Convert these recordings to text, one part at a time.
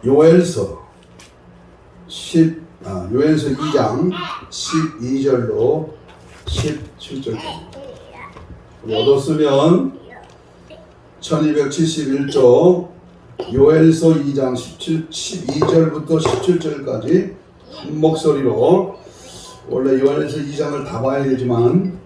요엘서 2장 12절로 17절까지 얻었으면 1271쪽 요엘서 2장 12절부터 17절까지 한 목소리로, 원래 요엘서 2장을 다 봐야 되지만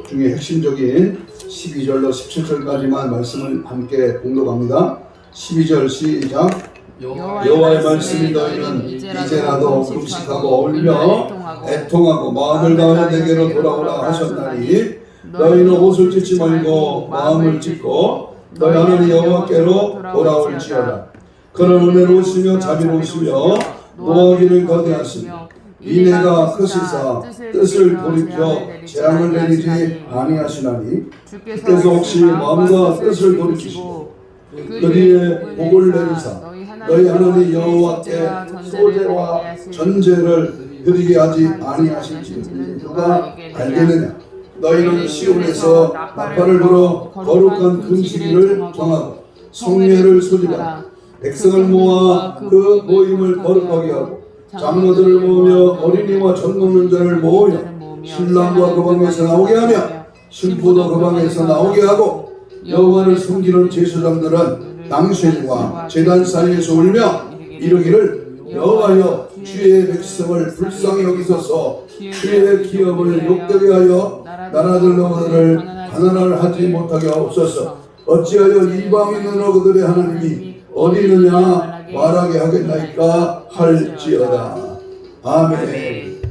중에 핵심적인 12절로 17절까지만 말씀을 함께 공독합니다. 12절 시작. 여호와의 말씀이 너희는 이제라도 금식하고 울며 애통하고 마음을 다하여 내게로 돌아오라 하셨나니, 너희는 옷을 찢지 말고 마음을 찢고 너희 하나님 여호와께로 돌아올지어다. 그는 은혜로우시며 자비로우시며 노하기를 거대하시며 이내가 크시사 뜻을 돌이켜 재앙을 내리지 아니하시나니, 주께서 혹시 마음과 뜻을 돌이키시고 그리에 복을 내리사 너희 하나님 여호와께 소제와 전제를 드리게 하지 아니하실지 누가 알겠느냐. 너희는 시온에서 나팔을 불어 거룩한 금식일을 정하고 성례를 소집하라. 백성을 모아 그 모임을 거룩하게 하고 장로들을 모으며 어린이와 젖 먹는 자를 모으며 신랑과 그 방에서 나오게 하며 신부도 그 방에서 나오게 하고, 여호와를 숨기는 제사장들은 당신과 제단 사이에서 울며 이르기를, 여호와여 주의 백성을 불쌍히 여기소서. 주의 기업을 욕되게 하여 나라들로 그들을 가난하지 못하게 하옵소서. 어찌하여 이방인으로 그들의 하나님이 어디 있느냐 말하게 하겠나이까 할지어다. 아멘.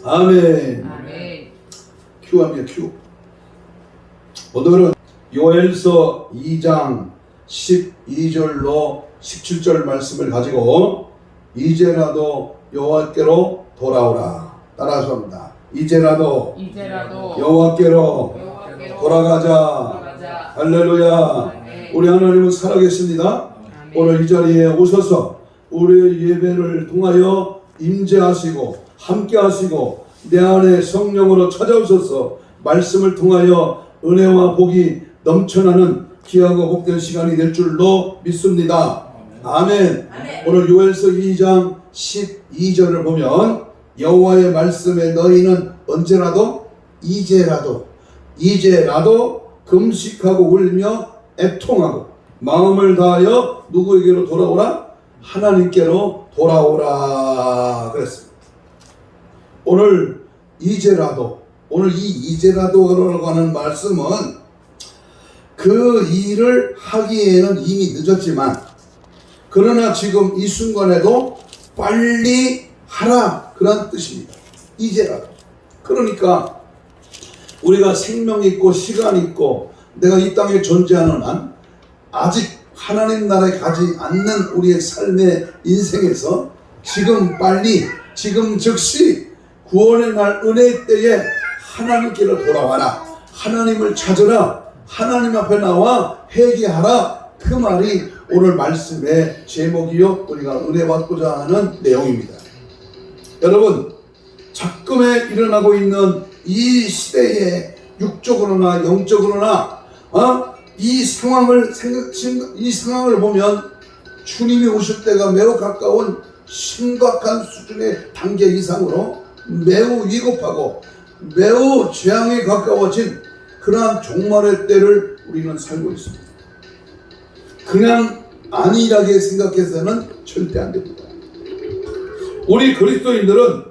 아멘. 큐합니다. 큐. 오늘은 요엘서 2장 12절로 17절 말씀을 가지고 이제라도 여호와께로 돌아오라. 따라서 합니다. 이제라도 여호와께로 돌아가자. 할렐루야. 우리 하나님은 살아계십니다. 오늘 이 자리에 오셔서 우리의 예배를 통하여 임재하시고 함께하시고 내 안에 성령으로 찾아오셔서 말씀을 통하여 은혜와 복이 넘쳐나는 귀하고 복된 시간이 될 줄로 믿습니다. 아멘. 오늘 요엘서 2장 12절을 보면 여호와의 말씀에 너희는 언제라도 이제라도 금식하고 울며 애통하고 마음을 다하여 누구에게로 돌아오라? 하나님께로 돌아오라 그랬습니다. 오늘 이 이제라도라고 하는 말씀은 그 일을 하기에는 이미 늦었지만, 그러나 지금 이 순간에도 빨리 하라, 그런 뜻입니다. 이제라도. 그러니까 우리가 생명 있고 시간 있고 내가 이 땅에 존재하는 한 아직 하나님 나라에 가지 않는 우리의 삶의 인생에서 지금 빨리, 지금 즉시 구원의 날 은혜의 때에 하나님께로 돌아와라. 하나님을 찾으라. 하나님 앞에 나와 회개하라. 그 말이 오늘 말씀의 제목이요, 우리가 은혜 받고자 하는 내용입니다. 여러분, 작금에 일어나고 있는 이 시대에 육적으로나 영적으로나 이 상황을 보면 주님이 오실 때가 매우 가까운 심각한 수준의 단계 이상으로 매우 위급하고 매우 재앙에 가까워진 그러한 종말의 때를 우리는 살고 있습니다. 그냥 안일하게 생각해서는 절대 안 됩니다. 우리 그리스도인들은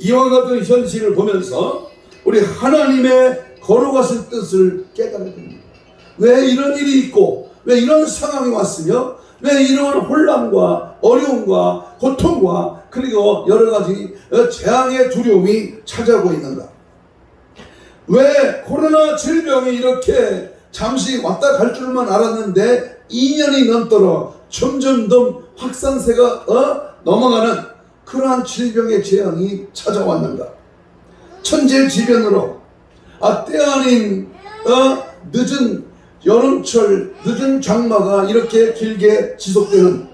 이와 같은 현실을 보면서 우리 하나님의 거룩하신 뜻을 깨달아야 됩니다. 왜 이런 일이 있고 왜 이런 상황이 왔으며 왜 이런 혼란과 어려움과 고통과 그리고 여러 가지 재앙의 두려움이 찾아오고 있는가? 왜 코로나 질병이 이렇게 잠시 왔다 갈 줄만 알았는데 2년이 넘도록 점점 더 확산세가 넘어가는 그러한 질병의 재앙이 찾아왔는가? 천재지변으로 때 아닌 늦은 여름철, 늦은 장마가 이렇게 길게 지속되는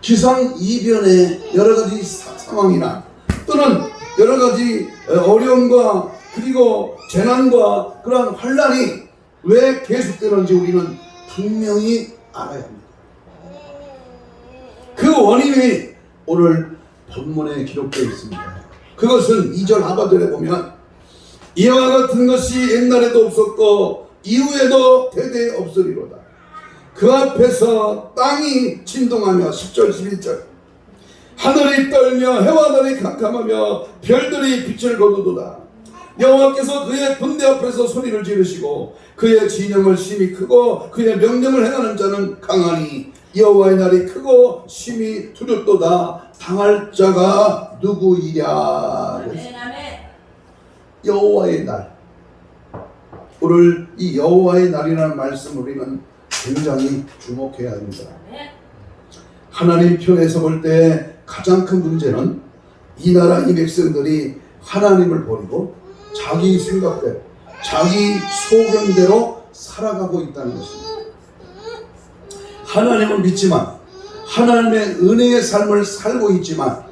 기상이변의 여러 가지 상황이나 또는 여러 가지 어려움과 그리고 재난과 그러한 환란이 왜 계속되는지 우리는 분명히 알아야 합니다. 그 원인이 오늘 본문에 기록되어 있습니다. 그것은 2절 하반절에 보면 이와 같은 것이 옛날에도 없었고 이후에도 대대 없으리로다. 그 앞에서 땅이 진동하며 10절 11절 하늘이 떨며 해와 달이 캄캄하며 별들이 빛을 거두도다. 여호와께서 그의 군대 앞에서 소리를 지르시고 그의 진영을 심히 크고 그의 명령을 행하는 자는 강하니 여호와의 날이 크고 심히 두렵도다. 당할 자가 누구이랴. 여호와의 날. 오늘 이 여호와의 날이라는 말씀을 우리는 굉장히 주목해야 합니다. 하나님 편에서 볼 때 가장 큰 문제는 이 나라 이 백성들이 하나님을 버리고 자기 생각대로 자기 소견대로 살아가고 있다는 것입니다. 하나님은 믿지만 하나님의 은혜의 삶을 살고 있지만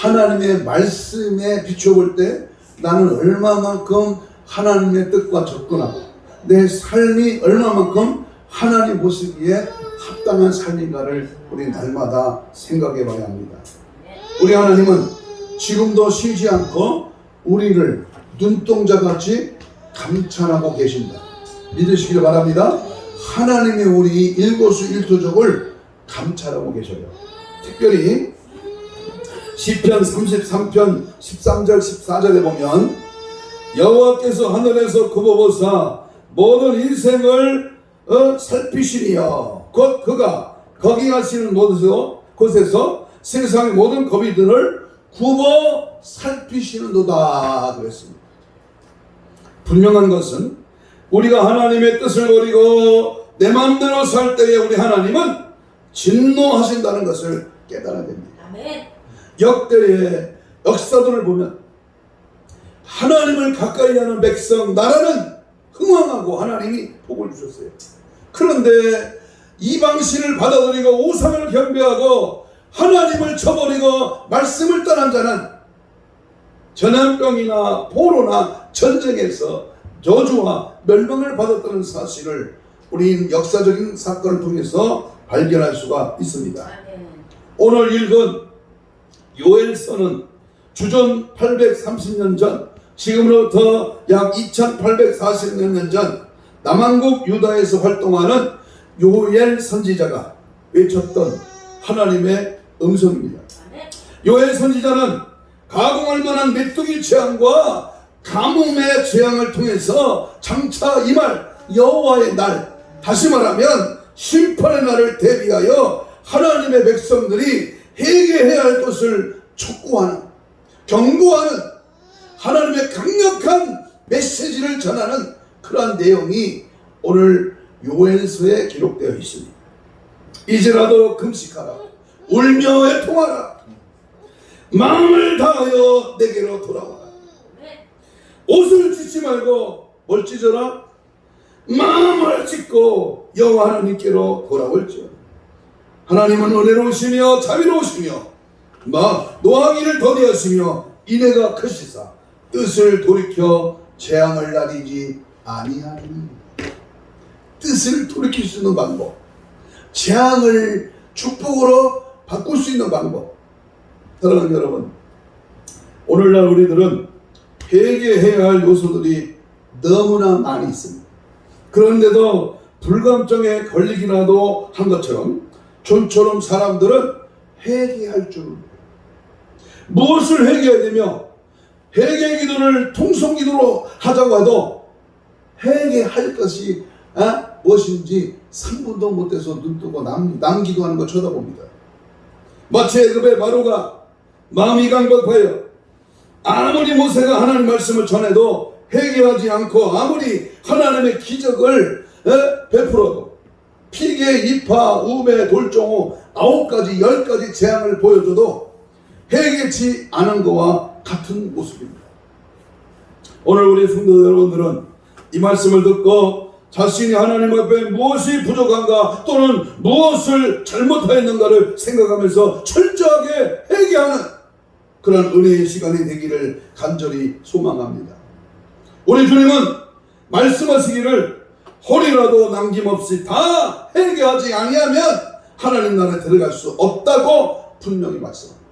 하나님의 말씀에 비춰볼 때 나는 얼마만큼 하나님의 뜻과 접근하고 내 삶이 얼마만큼 하나님 보시기에 합당한 삶인가를 우리 날마다 생각해 봐야 합니다. 우리 하나님은 지금도 쉬지 않고 우리를 눈동자같이 감찰하고 계신다. 믿으시길 바랍니다. 하나님이 우리 일거수일투족을 감찰하고 계셔요. 특별히 시편 33편 13절 14절에 보면 여호와께서 하늘에서 굽어보사 모든 인생을 살피시니여 곧 그가 거기 가시는 곳에서 세상의 모든 거미들을 굽어 살피시는도다 그랬습니다. 분명한 것은 우리가 하나님의 뜻을 버리고 내 마음대로 살 때에 우리 하나님은 진노하신다는 것을 깨달아야 됩니다. 아멘. 역대의 역사들을 보면 하나님을 가까이 하는 백성 나라는 흥왕하고 하나님이 복을 주셨어요. 그런데 이방신을 받아들이고 우상을 경배하고 하나님을 쳐버리고 말씀을 떠난 자는 전염병이나 포로나 전쟁에서 저주와 멸망을 받았다는 사실을 우리는 역사적인 사건을 통해서 발견할 수가 있습니다. 오늘 읽은 요엘서는 주전 830년 전, 지금으로부터 약 2840몇 년 전 남한국 유다에서 활동하는 요엘 선지자가 외쳤던 하나님의 음성입니다. 요엘 선지자는 가공할 만한 메뚜기 재앙과 가뭄의 재앙을 통해서 장차 임할 여호와의 날, 다시 말하면 심판의 날을 대비하여 하나님의 백성들이 회개해야 할 것을 촉구하는, 경고하는 하나님의 강력한 메시지를 전하는 그러한 내용이 오늘 요엘서에 기록되어 있습니다. 이제라도 금식하라, 울며 애통하라, 마음을 다하여 내게로 돌아오라. 옷을 찢지 말고 뭘 찢어라? 마음을 찢고 여호와 하나님께로 돌아올지어다. 하나님은 은혜로우시며 자비로우시며 노하기를 더디하시며 인애가 크시사 뜻을 돌이켜 재앙을 나리지 아니하리니. 뜻을 돌이킬 수 있는 방법, 재앙을 축복으로 바꿀 수 있는 방법. 사랑하는 여러분, 오늘날 우리들은 회개해야 할 요소들이 너무나 많이 있습니다. 그런데도 불감증에 걸리기라도 한 것처럼 좀처럼 사람들은 회개할 줄 무엇을 회개해야 되며 회개 기도를 통성 기도로 하자고 해도 회개할 것이 무엇인지 3분도 못해서 눈뜨고 남 기도하는 거 쳐다봅니다. 마치 애굽의 바로가 마음이 강박하여 아무리 모세가 하나님 말씀을 전해도 회개하지 않고 아무리 하나님의 기적을 베풀어도 피계, 이파, 우매, 돌종호 9가지 10가지 재앙을 보여줘도 회개치 않은 것과 같은 모습입니다. 오늘 우리 성도 여러분들은 이 말씀을 듣고 자신이 하나님 앞에 무엇이 부족한가 또는 무엇을 잘못하였는가를 생각하면서 철저하게 회개하는 그런 은혜의 시간이 되기를 간절히 소망합니다. 우리 주님은 말씀하시기를 홀이라도 남김없이 다 회개하지 아니하면 하나님 나라에 들어갈 수 없다고 분명히 말씀합니다.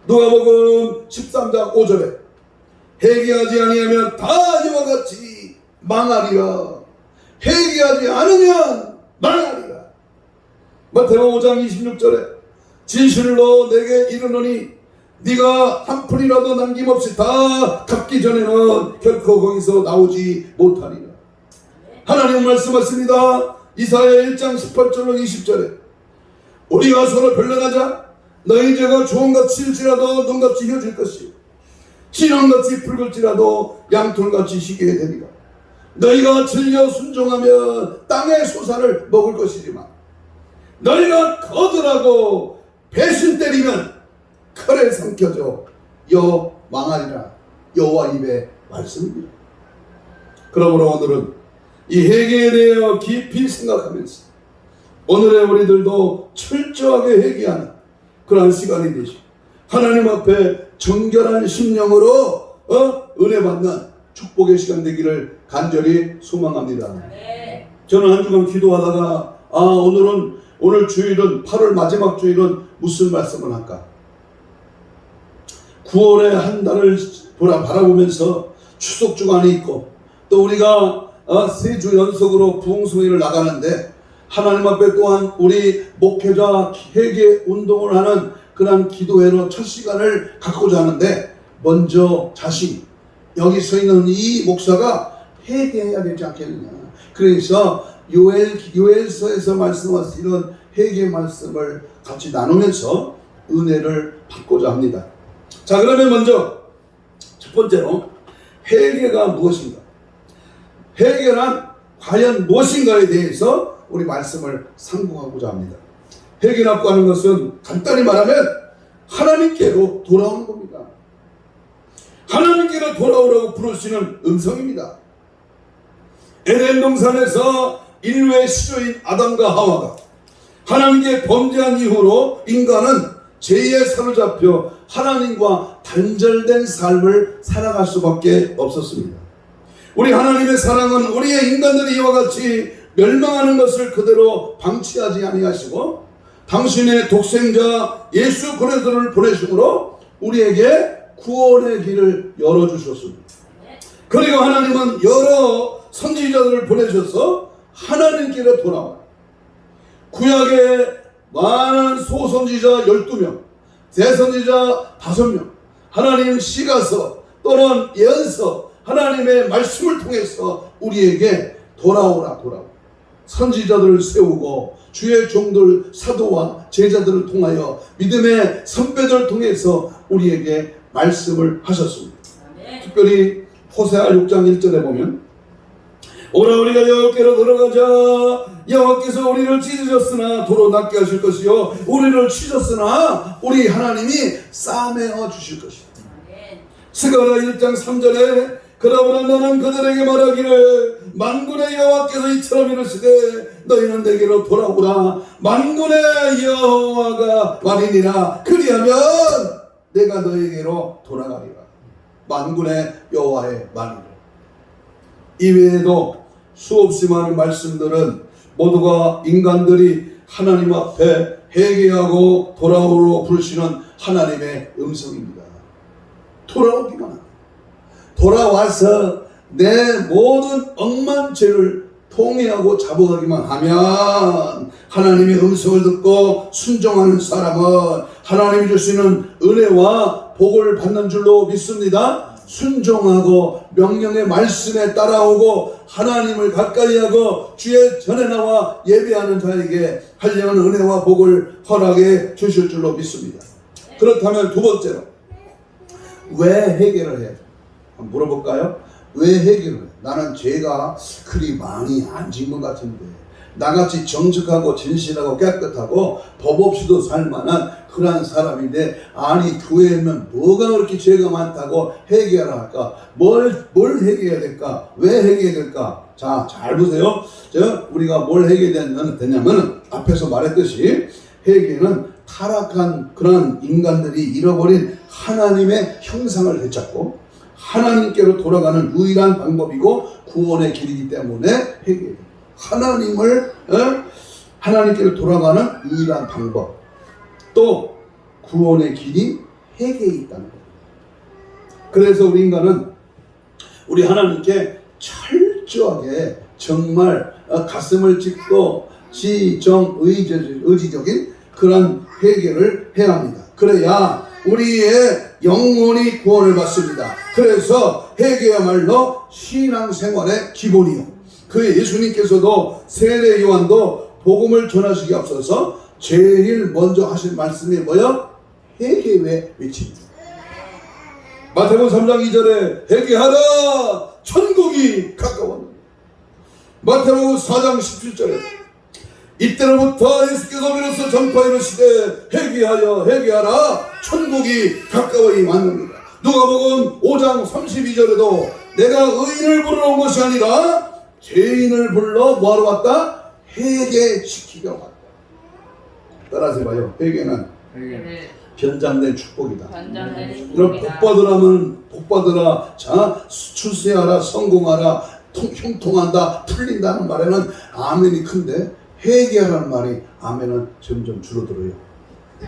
누가복음 13장 5절에 회개하지 아니하면 다 이와 같이 망하리라. 회개하지 않으면 망하리라. 마태복음 5장 26절에 진실로 내게 이르노니 네가 한 푼이라도 남김없이 다 갚기 전에는 결코 거기서 나오지 못하리라. 하나님 말씀하십니다. 이사야 1장 18절로 20절에 우리가 서로 변론하자. 너희 죄가 주홍같이 일지라도 눈같이 휘어질 것이요 진홍같이 붉을지라도 양털같이 희게 되리라. 너희가 즐겨 순종하면 땅의 소산을 먹을 것이지만 너희가 거절하고 배신 때리면 칼에 삼켜져 망하리라. 여호와 입의 말씀입니다. 그러므로 오늘은 이 회개에 대하여 깊이 생각하면서 오늘의 우리들도 철저하게 회개하는 그러한 시간이 되시고 하나님 앞에 정결한 심령으로 은혜 받는 축복의 시간 되기를 간절히 소망합니다. 저는 한 주간 기도하다가 오늘 주일은 8월 마지막 주일은 무슨 말씀을 할까? 9월의 한 달을 바라보면서 추석 주간이 있고 또 우리가 3주 연속으로 부흥성회를 나가는데 하나님 앞에 또한 우리 목회자 회개 운동을 하는 그런 기도회로 첫 시간을 갖고자 하는데 먼저 여기 서 있는 이 목사가 회개해야 되지 않겠느냐. 그래서 요엘서에서 말씀하신 이런 회개 말씀을 같이 나누면서 은혜를 받고자 합니다. 자, 그러면 먼저 첫 번째로 회개가 무엇인가? 회개란 과연 무엇인가에 대해서 우리 말씀을 상고하고자 합니다. 회개라고 하는 것은 간단히 말하면 하나님께로 돌아오는 겁니다. 하나님께로 돌아오라고 부르시는 음성입니다. 에덴 동산에서 인류의 시조인 아담과 하와가 하나님께 범죄한 이후로 인간은 죄에 사로잡혀 하나님과 단절된 삶을 살아갈 수밖에 없었습니다. 우리 하나님의 사랑은 우리의 인간들이 이와 같이 멸망하는 것을 그대로 방치하지 아니하시고 당신의 독생자 예수 그리스도를 보내심으로 우리에게 구원의 길을 열어주셨습니다. 그리고 하나님은 여러 선지자들을 보내셔서 하나님께로 돌아와요. 구약에 많은 소선지자 12명, 대선지자 5명, 하나님 시가서 또는 예언서, 하나님의 말씀을 통해서 우리에게 돌아오라. 선지자들을 세우고 주의 종들 사도와 제자들을 통하여 믿음의 선배들을 통해서 우리에게 말씀을 하셨습니다. 특별히 호세아 6장 1절에 보면 오라 우리가 여호와께로 들어가자. 여호와께서 우리를 찢으셨으나 도로 낫게 하실 것이요 우리를 치셨으나 우리 하나님이 싸매어 주실 것이다. 스가랴 1장 3절에 그러므로 너는 그들에게 말하기를 만군의 여호와께서 이처럼 이르시되 너희는 내게로 돌아오라. 만군의 여호와가 말이니라. 그리하면 내가 너에게로 돌아가리라. 만군의 여호와의 말이라. 이외에도 수없이 많은 말씀들은 모두가 인간들이 하나님 앞에 회개하고 돌아오러 부르시는 하나님의 음성입니다. 돌아오기만 합니다. 돌아와서 내 모든 억만 죄를 통회하고 잡아가기만 하면 하나님의 음성을 듣고 순종하는 사람은 하나님이 주시는 은혜와 복을 받는 줄로 믿습니다. 순종하고 명령의 말씀에 따라오고 하나님을 가까이하고 주의 전에 나와 예배하는 자에게 한량한 은혜와 복을 허락해 주실 줄로 믿습니다. 그렇다면 두 번째로 왜 회개를 해야 돼? 물어볼까요? 왜 회개를 해? 나는 죄가 그리 많이 안 진 것 같은데 나같이 정직하고 진실하고 깨끗하고 법 없이도 살만한 그런 사람인데 아니 교회에는 뭐가 그렇게 죄가 많다고 회개하라 할까? 뭘 회개해야 될까? 왜 회개해야 될까? 자, 잘 보세요. 우리가 뭘 회개되냐면 앞에서 말했듯이 회개는 타락한 그런 인간들이 잃어버린 하나님의 형상을 되찾고 하나님께로 돌아가는 유일한 방법이고 구원의 길이기 때문에 회개해요. 하나님을 하나님께로 돌아가는 유일한 방법, 또 구원의 길이 회개에 있다는 거예요. 그래서 우리 인간은 우리 하나님께 철저하게 정말 가슴을 찢고 의지적인 그런 회개를 해야 합니다. 그래야 우리의 영혼이 구원을 받습니다. 그래서 회개야말로 신앙생활의 기본이요. 그 예수님께서도 세례 요한도 복음을 전하시기 앞서서 제일 먼저 하신 말씀이 뭐야? 회개 외칩니다. 마태복음 3장 2절에 회개하라 천국이 가까웠느니라. 마태복음 4장 17절에 이때로부터 예수께서 비로소 전파 이르시되 회개하라 천국이 가까이 왔느니라. 누가복음 5장 32절에도 내가 의인을 부르러 온 것이 아니라 죄인을 불러 뭐하러 왔다? 회개시키러 왔다. 따라서 봐요. 회개는 변장된 축복이다. 그럼 복받으라. 자, 출세하라, 성공하라, 형통한다, 풀린다는 말에는 아멘이 큰데 회개하라는 말이 아멘은 점점 줄어들어요.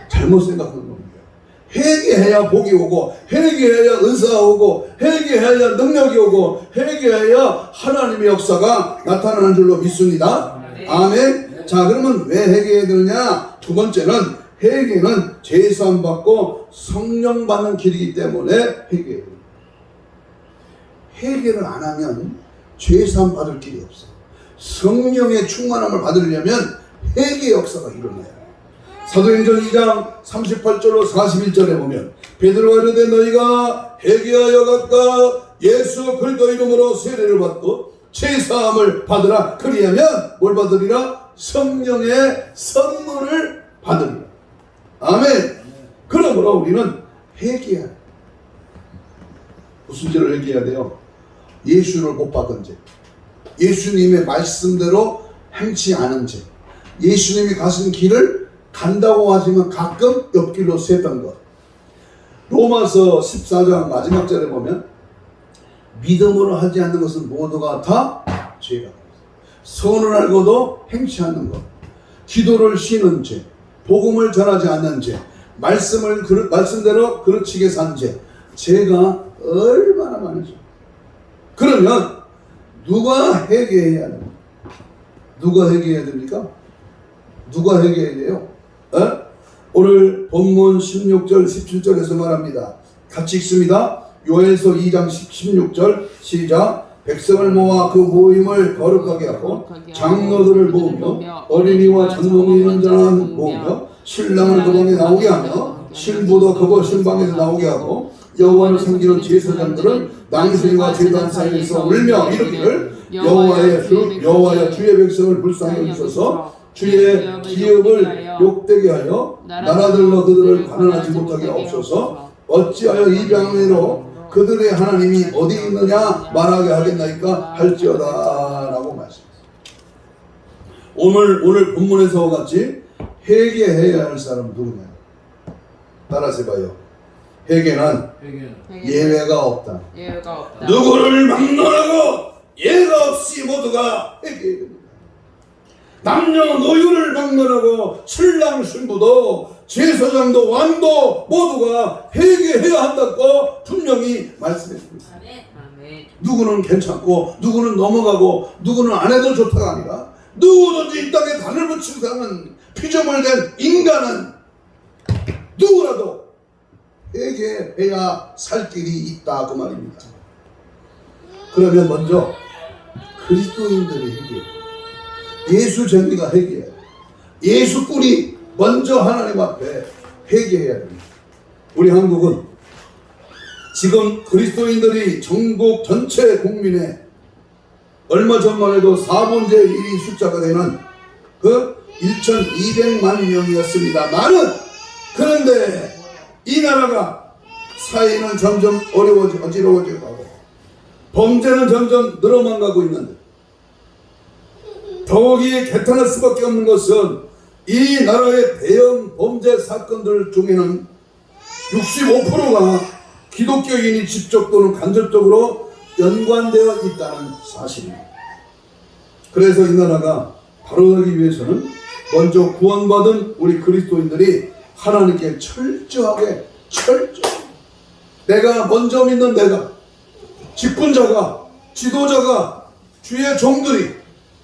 잘못 생각하는 겁니다. 회개해야 복이 오고, 회개해야 은사가 오고, 회개해야 능력이 오고, 회개해야 하나님의 역사가 나타나는 줄로 믿습니다. 아멘. 자, 그러면 왜 회개해야 되느냐? 두 번째는 회개는 제사함 받고 성령 받는 길이기 때문에 회개해요. 회개를 안 하면 제사함 받을 길이 없어. 성령의 충만함을 받으려면 회개 역사가 일어나요. 사도행전 2장 38절로 41절에 보면 베드로가 이르되 너희가 회개하여 각각 예수 그리스도 이름으로 세례를 받고 제사함을 받으라. 그리하면 뭘 받으리라? 성령의 선물을 받으리라. 아멘. 그러므로 우리는 회개해야 돼요. 무슨 죄를 회개해야 돼요? 예수를 못 받은 죄, 예수님의 말씀대로 행치 않은 죄, 예수님이 가신 길을 간다고 하지만 가끔 옆길로 샜던 것. 로마서 14장 마지막 절에 보면 믿음으로 하지 않는 것은 모두가 다 죄가. 선을 알고도 행치 않는 것, 기도를 쉬는 죄, 복음을 전하지 않는 죄, 말씀대로 그르치게 산 죄, 죄가 얼마나 많으죠. 그러면 누가 회개해야 합니까? 누가 회개해야 됩니까? 누가 회개해야 돼요? 오늘 본문 16절 17절에서 말합니다. 같이 읽습니다. 요엘서 2장 16절 시작. 백성을 모아 그 모임을 거룩하게 하고 장로들을 모으며 어린이와 장롱이 있는 자는 모으며 신랑을 그 방에 나오게 하며 신부도 그곳 신방에서 나오게 하고 여호와를 섬기는 제사장들은 낭생과 제단 사이에서 울며 이르기를 여호와여 주의 백성을 불쌍히 여기소서 주의 기업을 욕되게 하여 나라들로 그들을 가난하지 못하게 하옵소서. 어찌하여 이 병으로 그들의 하나님이 어디 있느냐 말하게 하겠나이까 할지어다 라고 말씀했습니다. 오늘 본문에서 같이 회개해야 할 사람은 누구냐? 따라서 봐요. 회개는 예외가 없다. 누구를 막론하고 예가 없이 모두가 회개해야 됩니다. 남녀노유를 막론하고 신랑 신부도 제사장도 왕도 모두가 회개해야 한다고 분명히 말씀했습니다. 누구는 괜찮고 누구는 넘어가고 누구는 안 해도 좋다가 아니라 누구든지 이 땅에 단을 붙이고 사는 피조물된 인간은 누구라도 회개해야 살 길이 있다 그 말입니다. 그러면 먼저 그리스도인들이 회개해요. 예수 정리가 회개해야 돼요. 예수 꾼이 먼저 하나님 앞에 회개해야 됩니다. 우리 한국은 지금 그리스도인들이 전국 전체 국민의 얼마 전만 해도 4분의 1이 숫자가 되는 그 1200만 명이었습니다만은, 그런데 이 나라가 사회는 점점 어지러워지고 가고 범죄는 점점 늘어만 가고 있는데, 더욱이 개탄할 수밖에 없는 것은 이 나라의 대형 범죄 사건들 중에는 65%가 기독교인이 직접 또는 간접적으로 연관되어 있다는 사실입니다. 그래서 이 나라가 바로 서기 위해서는 먼저 구원받은 우리 그리스도인들이 하나님께 철저하게 내가 먼저 믿는 내가, 직분자가, 지도자가, 주의 종들이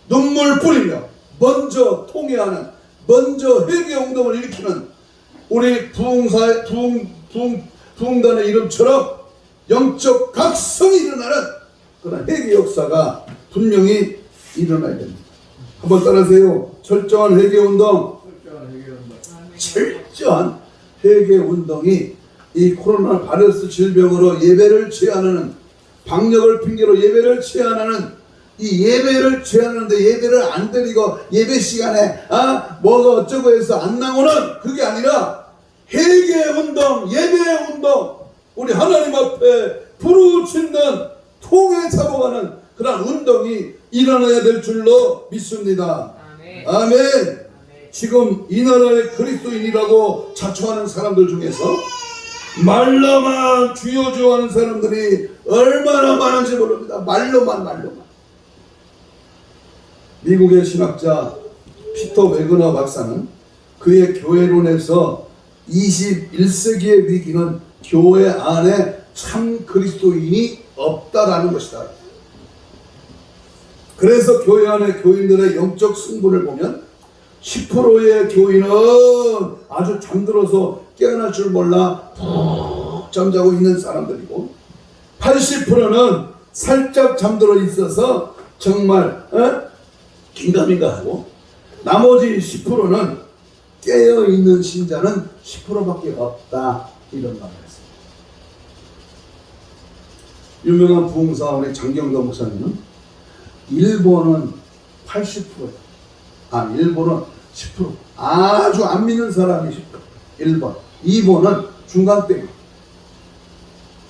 눈물 뿌리며 먼저 통회하는, 먼저 회개 운동을 일으키는 우리 부흥단의 이름처럼 영적 각성이 일어나는 그런 회개 역사가 분명히 일어나야 됩니다. 한번 따라하세요. 철저한 회개 운동. 철저한 회개 운동이 이 코로나 바이러스 질병으로 예배를 제한하는, 방역을 핑계로 예배를 제한하는, 이 예배를 제한하는데 예배를 안 드리고 예배 시간에 뭐가 어쩌고 해서 안 나오는 그게 아니라 회개 운동, 예배 운동, 우리 하나님 앞에 부르짖는 통에 잡아가는 그런 운동이 일어나야 될 줄로 믿습니다. 아멘. 아멘. 지금 이 나라의 그리스도인이라고 자처하는 사람들 중에서 말로만 주여 주여 하는 사람들이 얼마나 많은지 모릅니다. 말로만. 미국의 신학자 피터 웨그너 박사는 그의 교회론에서 21세기의 위기는 교회 안에 참 그리스도인이 없다라는 것이다. 그래서 교회 안에 교인들의 영적 승부를 보면 10%의 교인은 아주 잠들어서 깨어날 줄 몰라 푹 잠자고 있는 사람들이고, 80%는 살짝 잠들어 있어서 정말 긴가민가 하고, 나머지 10%는 깨어있는 신자는 10%밖에 없다, 이런 말을 했습니다. 유명한 부흥사 우리 장경도 목사님은 일본은 80%예요. 일본은 10%. 아주 안 믿는 사람이 10%. 1번. 2번은 중간대.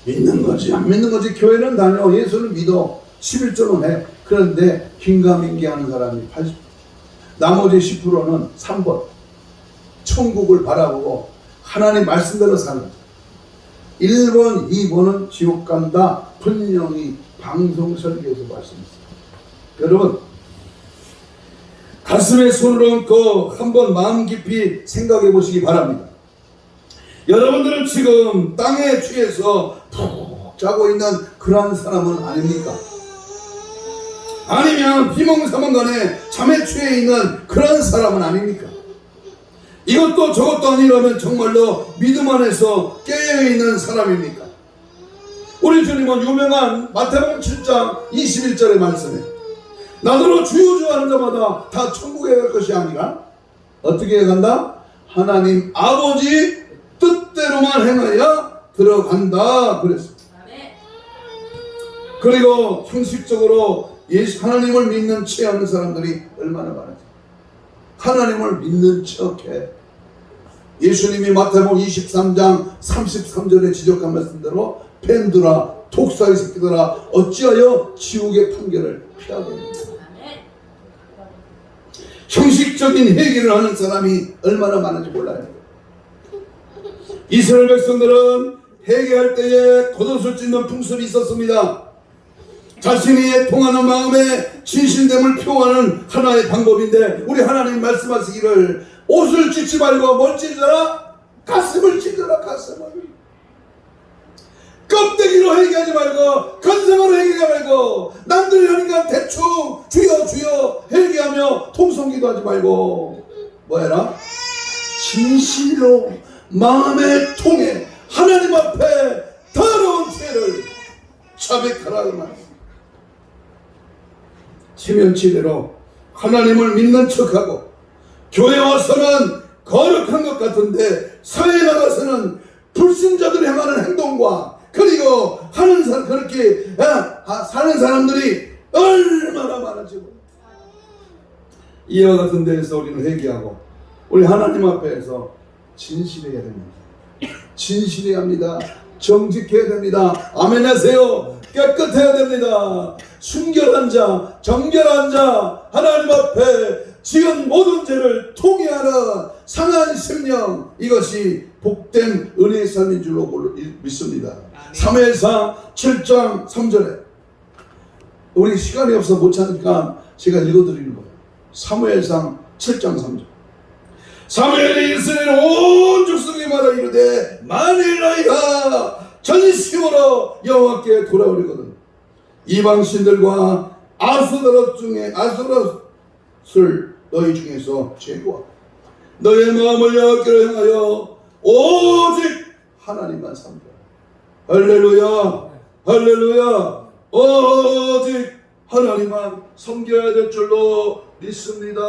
믿는 거지, 안 믿는 거지. 교회는 다녀, 예수는 믿어, 11조는 해. 그런데 긴가민기 하는 사람이 80%. 나머지 10%는 3번. 천국을 바라보고 하나님 말씀대로 사는 거죠. 1번, 2번은 지옥 간다. 분명히 방송 설교에서 말씀했어요. 여러분, 가슴에 손을 얹고 한번 마음 깊이 생각해 보시기 바랍니다. 여러분들은 지금 땅에 취해서 푹 자고 있는 그러한 사람은 아닙니까? 아니면 비몽사몽간에 잠에 취해 있는 그런 사람은 아닙니까? 이것도 저것도 아니라면 정말로 믿음 안에서 깨어있는 사람입니까? 우리 주님은 유명한 마태복음 7장 21절의 말씀에 나더러 주여 주여 하는 자마다 다 천국에 갈 것이 아니라 어떻게 간다? 하나님 아버지 뜻대로만 행하여 들어간다 그랬습니다. 그리고 형식적으로 하나님을 믿는 체하는 사람들이 얼마나 많은지, 하나님을 믿는 척해. 예수님이 마태복음 23장 33절에 지적한 말씀대로 뱀들아 독사의 새끼들아 어찌하여 지옥의 판결을 피하겠느냐. 형식적인 회개를 하는 사람이 얼마나 많은지 몰라요. 이스라엘 백성들은 회개할 때에 겉옷을 찢는 풍습이 있었습니다. 자신이 통하는 마음에 진실됨을 표하는 하나의 방법인데, 우리 하나님 말씀하시기를 옷을 찢지 말고 뭘 찢어라? 가슴을 찢어라. 가슴을. 껍데기로 회개하지 말고, 건성으로 회개하지 말고, 남들이 하니까 대충 주여 주여 회개하며 통성기도 하지 말고, 뭐해라? 진실로 마음의 통해 하나님 앞에 더러운 죄를 자백하라 그 말이야. 체면치대로 하나님을 믿는 척하고 교회 와서는 거룩한 것 같은데 사회에 나가서는 불신자들이 행하는 행동과 그리고 하는 사람, 그렇게 사는 사람들이 얼마나 많은지. 이와 같은 데에서 우리는 회개하고 우리 하나님 앞에서 진실해야 됩니다. 진실해야 합니다. 정직해야 됩니다. 아멘 하세요. 깨끗해야 됩니다. 순결한 자, 정결한 자, 하나님 앞에 지은 모든 죄를 통회하는 상한 심령, 이것이 복된 은혜의 삶인 줄로 믿습니다. 사무엘상 7장 3절에 우리 시간이 없어 못 찾으니까 제가 읽어드리는 거예요. 사무엘상 7장 3절. 사무엘이 이스라엘 온 족속에 말하 이르되 만일 너희가 전심으로 여호와께 돌아오려거든 이방 신들과 아스도롯을 너희 중에서 제거하고 너의 마음을 여호와께로 향하여 오직 하나님만 섬겨. 할렐루야, 할렐루야. 오직 하나님만 섬겨야 될 줄로 믿습니다.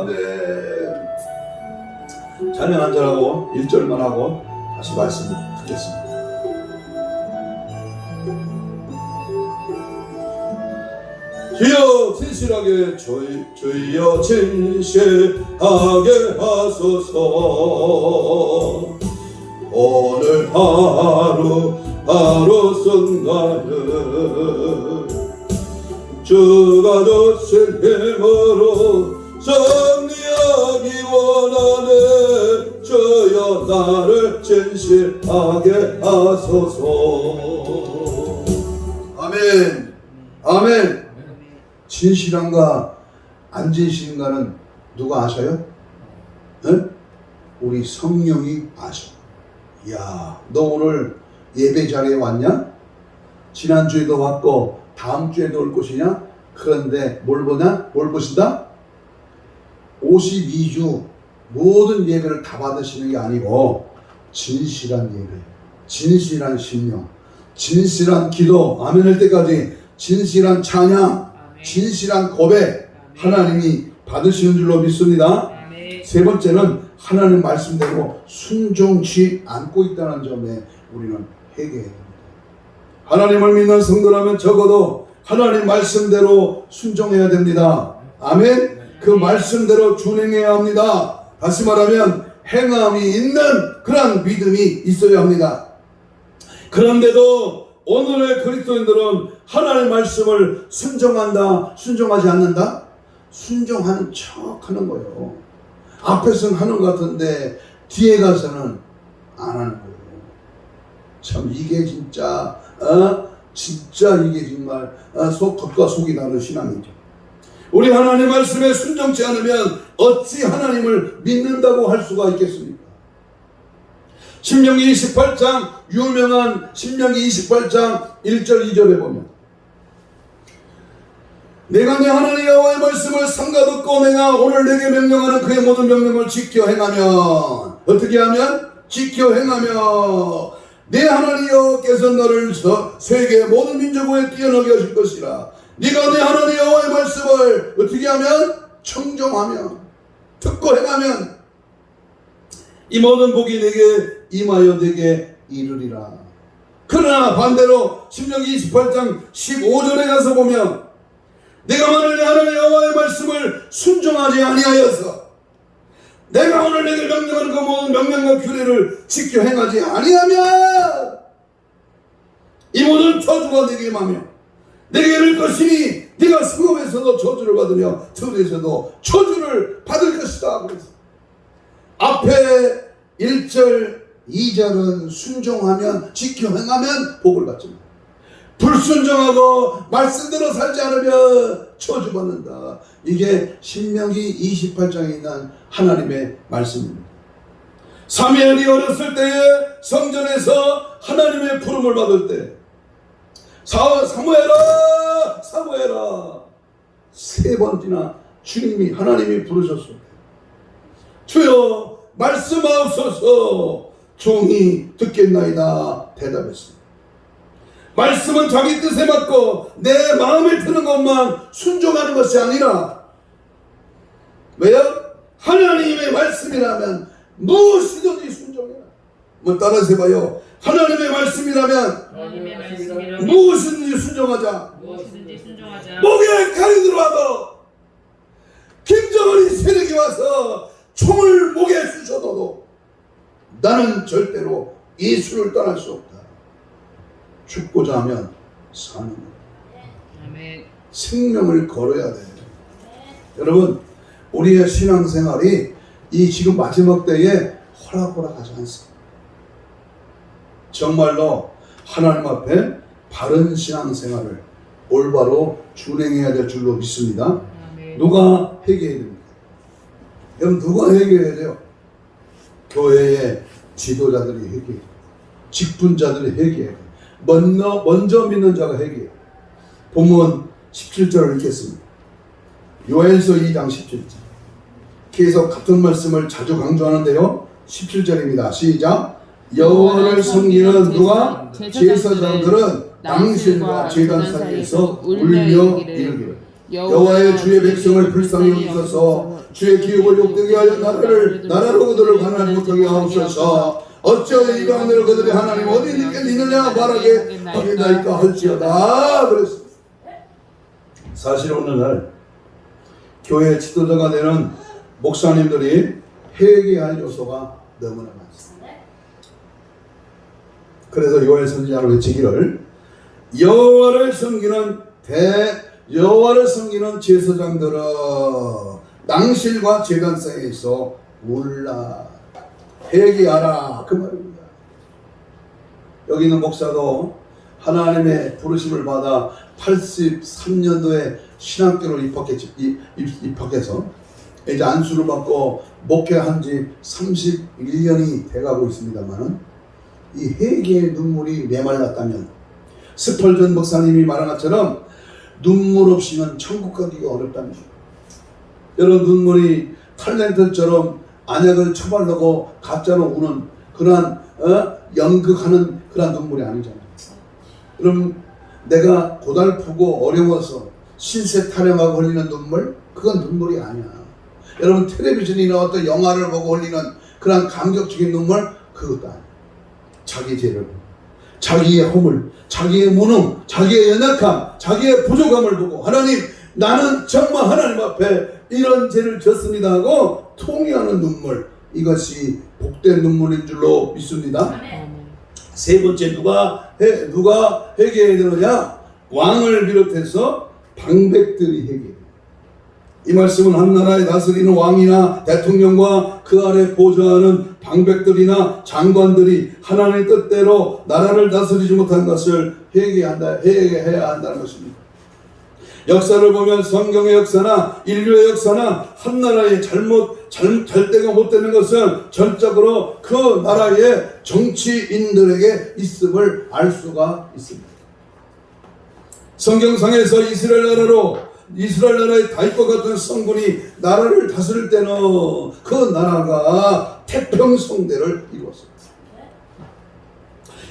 아멘. 찬양 한 절하고 1절만 하고 다시 말씀 듣겠습니다. 주여 진실하게 주여 진실하게 하소서. 오늘 하루 순간을 주가 주신 힘으로 정리하기 원하네. 주여 나를 진실하게 하소서. 아멘. 아멘. 진실한가 안 진실한가는 누가 아셔요? 네? 우리 성령이 아셔. 야, 너 오늘 예배 자리에 왔냐? 지난주에도 왔고 다음 주에도 올 것이냐? 그런데 뭘 보냐? 뭘 보신다? 52주 모든 예배를 다 받으시는 게 아니고 진실한 예배, 진실한 심령, 진실한 기도, 아멘 할 때까지 진실한 찬양, 진실한 고백 하나님이 받으시는 줄로 믿습니다. 세 번째는 하나님 말씀대로 순종치 않고 있다는 점에 우리는 회개해야 됩니다. 하나님을 믿는 성도라면 적어도 하나님 말씀대로 순종해야 됩니다. 아멘. 그 말씀대로 준행해야 합니다. 다시 말하면 행함이 있는 그런 믿음이 있어야 합니다. 그런데도 오늘의 그리스도인들은 하나님의 말씀을 순종한다, 순종하지 않는다? 순종하는 척 하는 거예요. 앞에서는 하는 것 같은데 뒤에 가서는 안 하는 거예요. 참 이게 진짜 이게 정말 겉과 속이 다른 신앙이죠. 우리 하나님의 말씀에 순종치 않으면 어찌 하나님을 믿는다고 할 수가 있겠습니까? 신명기 28장, 유명한 신명기 28장 1절 2절에 보면 내가 내 하나님 여호와의 말씀을 삼가 듣고 내가 오늘 내게 명령하는 그의 모든 명령을 지켜 행하면 어떻게 하면? 지켜 행하며 내 하나님 여호와께서 너를 세계 모든 민족에 뛰어나게 하실 것이라. 네가 내 하나님 여호와의 말씀을 어떻게 하면? 청종하면 듣고 행하면 이 모든 복이 내게 임하여 내게 이르리라. 그러나 반대로 신명기 28장 15절에 가서 보면 내가 만일 내 하나님 여호와의 말씀을 순종하지 아니하여서 내가 오늘 내게 명령하는 그 모든 명령과 규례를 지켜 행하지 아니하면 이 모든 저주가 내게 임하며 내게 이를 것이니 네가 성읍에서도 저주를 받으며 들에서도 저주를 받을 것이다. 그래서 앞에 1절 2절은 순종하면 지켜 행하면 복을 받지만 불순종하고 말씀대로 살지 않으면 저주받는다. 이게 신명기 28장에 있는 하나님의 말씀입니다. 사무엘이 어렸을 때에 성전에서 하나님의 부름을 받을 때 사무엘아 사무엘아 세 번이나 주님이 하나님이 부르셨습니다. 주여 말씀하옵소서 종이 듣겠나이다 대답했습니다. 말씀은 자기 뜻에 맞고 내 마음에 드는 것만 순종하는 것이 아니라 왜요? 하나님의 말씀이라면 무엇이든지 순종해라. 뭐 따라서 해봐요. 하나님의 말씀이라면 무엇이든지 순종하자. 목에 칼이 들어와도 김정은이 세력이 와서 총을 목에 쑤셔둬도 나는 절대로 예수를 떠날 수 없다. 죽고자 하면 사는 것. 생명을 걸어야 돼. 여러분 우리의 신앙생활이 이 지금 마지막 때에 호락호락하지 않습니다. 정말로 하나님 앞에 바른 신앙생활을 올바로 준행해야 될 줄로 믿습니다. 누가 회개해야 됩니다. 그럼 누가 회개해야 돼요? 교회의 지도자들이 회개해요. 직분자들이 회개해요. 먼저 믿는 자가 회개해요. 본문 17절을 읽겠습니다. 요엘서 2장 17절. 계속 같은 말씀을 자주 강조하는데요. 17절입니다. 시작. 여호와를 섬기는 누가? 제사장들은 낭실과 제단 사이에서 울며 이르기를 여호와의 주의 백성을 불쌍히 여기소서 주의 기업을 욕되게 하여 나라로 그들을 가난하지 못하게 하옵소서. 어찌하여 이방인을 그들의 하나님 어디 있느냐 말하게 하겠나이까 할지어다 그랬습니다. 사실 오늘날 교회 지도자가 되는 목사님들이 회개할 요소가 너무나 많습니다. 그래서 요엘 선지자는 외치기를 여호와를 섬기는 제사장들은 낭실과 제단상에서 울라 회개하라 그 말입니다. 여기 있는 목사도 하나님의 부르심을 받아 83년도에 신학교를 입학해서 이제 안수를 받고 목회한 지 31년이 돼가고 있습니다만은 이 회개의 눈물이 메말랐다면 스펄전 목사님이 말한 것처럼 눈물 없이는 천국 가기가 어렵다는 거예요. 여러분 눈물이 탤런트처럼 안약을 처발하고 가짜로 우는 그러한 연극하는 그러한 눈물이 아니잖아요. 그럼 내가 고달프고 어려워서 신세 타령하고 흘리는 눈물? 그건 눈물이 아니야. 여러분 텔레비전이나 어떤 영화를 보고 흘리는 그러한 감격적인 눈물? 그것도 아니야. 자기 죄를, 자기의 허물, 자기의 무능, 자기의 연약함, 자기의 부족함을 보고 하나님 나는 정말 하나님 앞에 이런 죄를 졌습니다 하고 통회하는 눈물, 이것이 복된 눈물인 줄로 믿습니다. 세 번째 누가 회개해야 되느냐? 왕을 비롯해서 방백들이 회개해요. 이 말씀은 한 나라에 다스리는 왕이나 대통령과 그 아래 보좌하는 방백들이나 장관들이 하나님의 뜻대로 나라를 다스리지 못한 것을 회개해야 한다는 것입니다. 역사를 보면 성경의 역사나 인류의 역사나 한 나라의 잘 때가 못 되는 것은 전적으로 그 나라의 정치인들에게 있음을 알 수가 있습니다. 성경상에서 이스라엘 나라의 다윗과 같은 성군이 나라를 다스릴 때는 그 나라가 태평성대를 이루었습니다.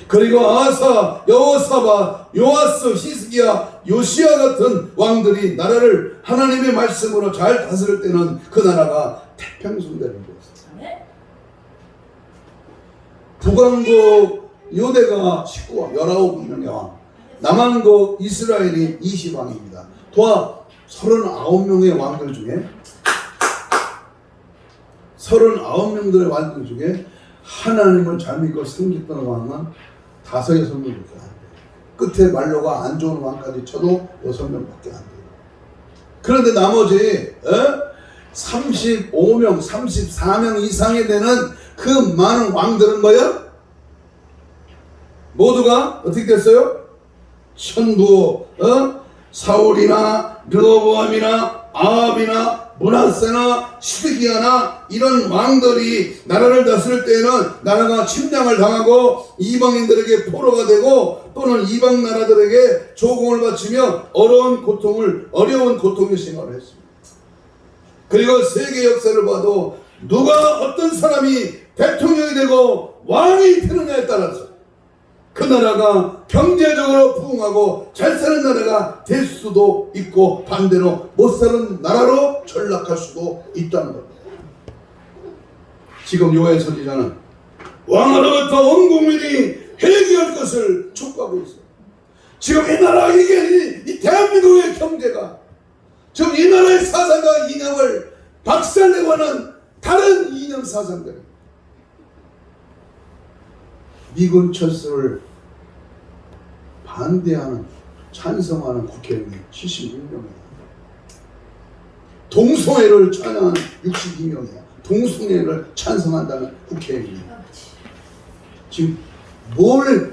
그리고 아사, 여호사밧, 요아스, 히스기야, 요시야 같은 왕들이 나라를 하나님의 말씀으로 잘 다스릴 때는 그 나라가 태평성대를 이루었습니다. 북왕국 유대가 19명의 왕, 남왕국 이스라엘이 20왕입니다. 도합 39명의 왕들 중에 39명들의 왕들 중에 하나님을 잘 믿고 섬겼던 왕은 5-6명밖에 안 돼요. 끝에 말로가 안 좋은 왕까지 쳐도 6명밖에 안 돼요. 그런데 나머지 35명, 34명 이상이 되는 그 많은 왕들은 뭐야? 모두가 어떻게 됐어요? 전부 사울이나 르호보암이나 아합이나 므낫세나 시드기야나 이런 왕들이 나라를 다스릴 때에는 나라가 침략을 당하고 이방인들에게 포로가 되고 또는 이방 나라들에게 조공을 바치며 어려운 고통의 생활을 했습니다. 그리고 세계 역사를 봐도 누가 어떤 사람이 대통령이 되고 왕이 되느냐에 따라서 그 나라가 경제적으로 부흥하고 잘 사는 나라가 될 수도 있고 반대로 못 사는 나라로 전락할 수도 있다는 겁니다. 지금 요엘 선지자는 왕으로부터 온 국민이 회개할 것을 촉구하고 있어요. 지금 이 나라 이 대한민국의 경제가 지금 이 나라의 사상과 이념을 박살내고 하는 다른 이념 사상들이 미군 철수를 반대하는 찬성하는 국회의원이 76명이에요. 동성애를 찬양하는 62명이에요. 동성애를 찬성한다는 국회의원이에요. 지금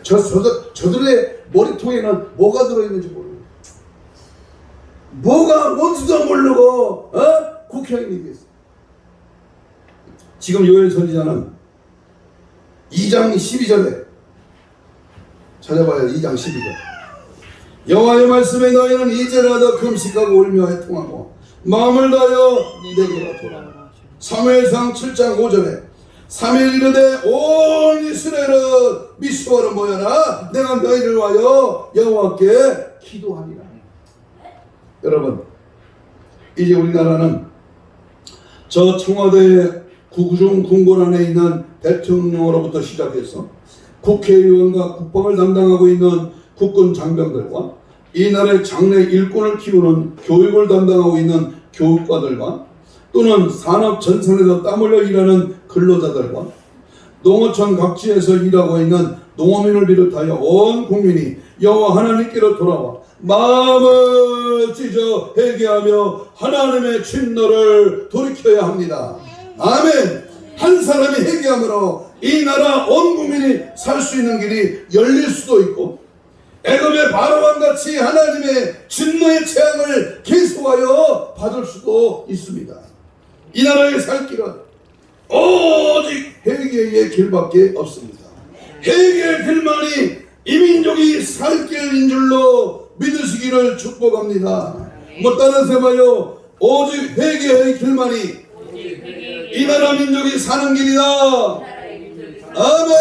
저들의 머리통에는 뭐가 들어있는지 모르겠어요. 뭐가 뭔지도 모르고 국회의원이 됐어요. 지금 요엘 선지자는 2장 12절에 찾아봐요. 2장 12절. 여호와의 말씀에 너희는 이제라도 금식하고 울며 애통하고 마음을 다하여 내게로 돌아오라. 사무엘상 7장 5절에 사무엘이 이르되 온 이스라엘은 미스바로 모여라. 내가 너희를 위하여 여호와께 기도하리라. 여러분, 이제 우리나라는 저 청와대 국중궁궐 안에 있는 대통령으로부터 시작해서 국회의원과 국방을 담당하고 있는 국군 장병들과 이 나라의 장래 일꾼을 키우는 교육을 담당하고 있는 교육과들과 또는 산업 전선에서 땀 흘려 일하는 근로자들과 농어촌 각지에서 일하고 있는 농어민을 비롯하여 온 국민이 여호와 하나님께로 돌아와 마음을 찢어 회개하며 하나님의 진노를 돌이켜야 합니다. 아멘. 한 사람이 회개함으로 이 나라 온 국민이 살 수 있는 길이 열릴 수도 있고 애굽의 바로왕 같이 하나님의 진노의 재앙을 계속하여 받을 수도 있습니다. 이 나라의 살 길은 오직 회개의 길밖에 없습니다. 회개의 길만이 이 민족이 살 길인 줄로 믿으시기를 축복합니다. 뭐 따라서 해봐요. 오직 회개의 길만이 이 나라 민족이 사는 길이다. 아멘.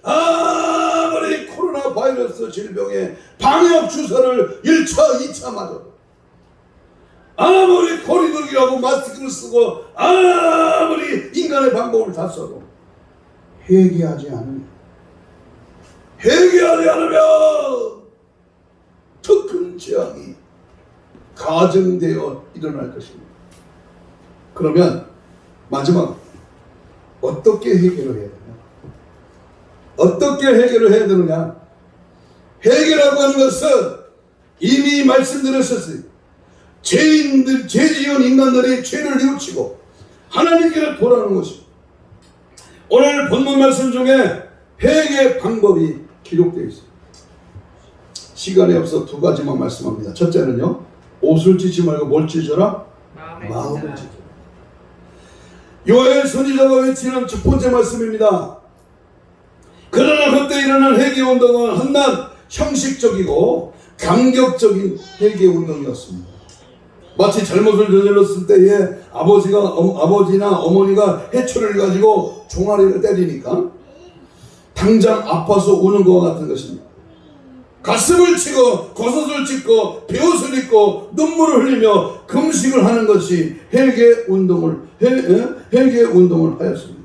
아무리 코로나 바이러스 질병에 방역 주사를 1차 2차 맞아도 아무리 거리두기라고 마스크를 쓰고 아무리 인간의 방법을 다 써도 회개하지 않으면 더 큰 재앙이 가정되어 일어날 것입니다. 그러면 마지막 어떻게 해결을 해야 되냐? 어떻게 해결을 해야 되느냐? 해결하고 하는 것은 이미 말씀드렸었어요. 죄인들, 죄 지은 인간들이 죄를 뉘우치고 하나님께로 돌아오는 것입니다. 오늘 본문 말씀 중에 회개 방법이 기록되어 있습니다. 시간이 없어 두 가지만 말씀합니다. 첫째는요, 옷을 찢지 말고 뭘 찢어라? 마음을 찢어라. 요엘 선지자가 외치는 첫 번째 말씀입니다. 그러나 그때 일어난 회개운동은 한낱 형식적이고 감격적인 회개운동이었습니다. 마치 잘못을 저질렀을 때에 아버지나 어머니가 해초를 가지고 종아리를 때리니까 당장 아파서 우는 것과 같은 것입니다. 가슴을 치고 겉옷을 찢고 베옷을 입고 눈물을 흘리며 금식을 하는 것이 회개 운동을 하였습니다.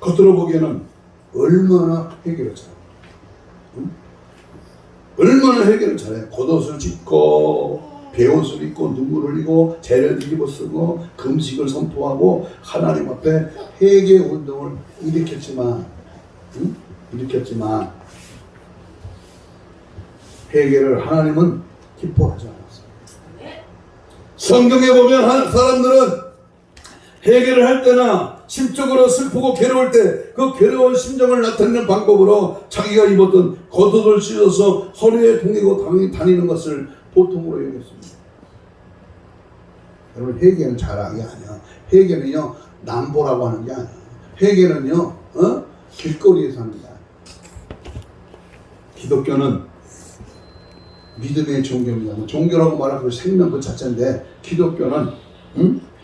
겉으로 보기에는 얼마나 회개를 잘해요. 얼마나 회개를 잘해요. 겉옷을 찢고 베옷을 입고 눈물을 흘리고 죄를 뒤집어 쓰고 금식을 선포하고 하나님 앞에 회개 운동을 일으켰지만 회개를 하나님은 기뻐하지 않았어요. 성경에 보면 사람들은 회개를 할 때나 심적으로 슬프고 괴로울 때 그 괴로운 심정을 나타내는 방법으로 자기가 입었던 겉옷을 찢어서 허리에 동이고 다니는 것을 보통으로 여겼습니다. 여러분, 회개는 자랑이 아니야. 회개는요, 남보라고 하는 게 아니야. 회개는요, 길거리에서 하는 게 아니야. 기독교는 믿음의 종교입니다. 종교라고 말하면 그 생명 그 자체인데, 기독교는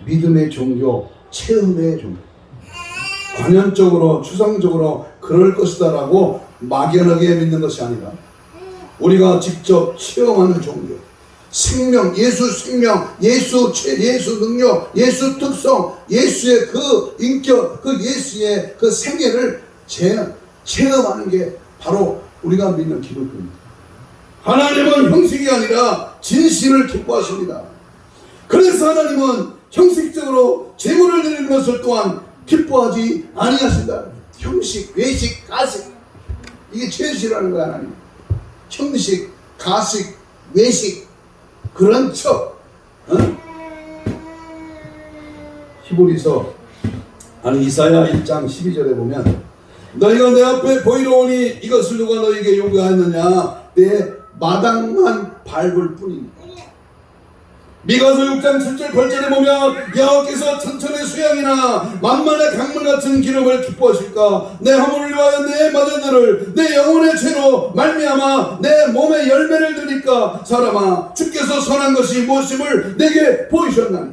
믿음의 종교, 체험의 종교. 관연적으로 추상적으로 그럴 것이다라고 막연하게 믿는 것이 아니라 우리가 직접 체험하는 종교. 생명, 예수 생명, 예수 능력, 예수 특성, 예수의 그 인격, 그 예수의 그 생애를 체험하는 게 바로 우리가 믿는 기독교입니다. 하나님은 형식이 아니라 진실을 기뻐하십니다. 그래서 하나님은 형식적으로 제물을 드리는 것을 또한 기뻐하지 아니하신다. 형식, 외식, 가식, 이게 최신이라는 거야. 하나님. 형식, 가식, 외식, 그런 척. 이사야 1장 12절에 보면 너희가 내 앞에 보이러 오니 이것을 누가 너희에게 요구하였느냐? 내 마당만 밟을 뿐이니까. 미가서 6장 7절 8절에 보면 여호와께서 천천의 수양이나 만만의 강물 같은 기름을 기뻐하실까. 내 허물을 위하여 내 마전들을 내 영혼의 죄로 말미암아 내 몸에 열매를 드릴까. 사람아 주께서 선한 것이 무엇임을 내게 보이셨나니.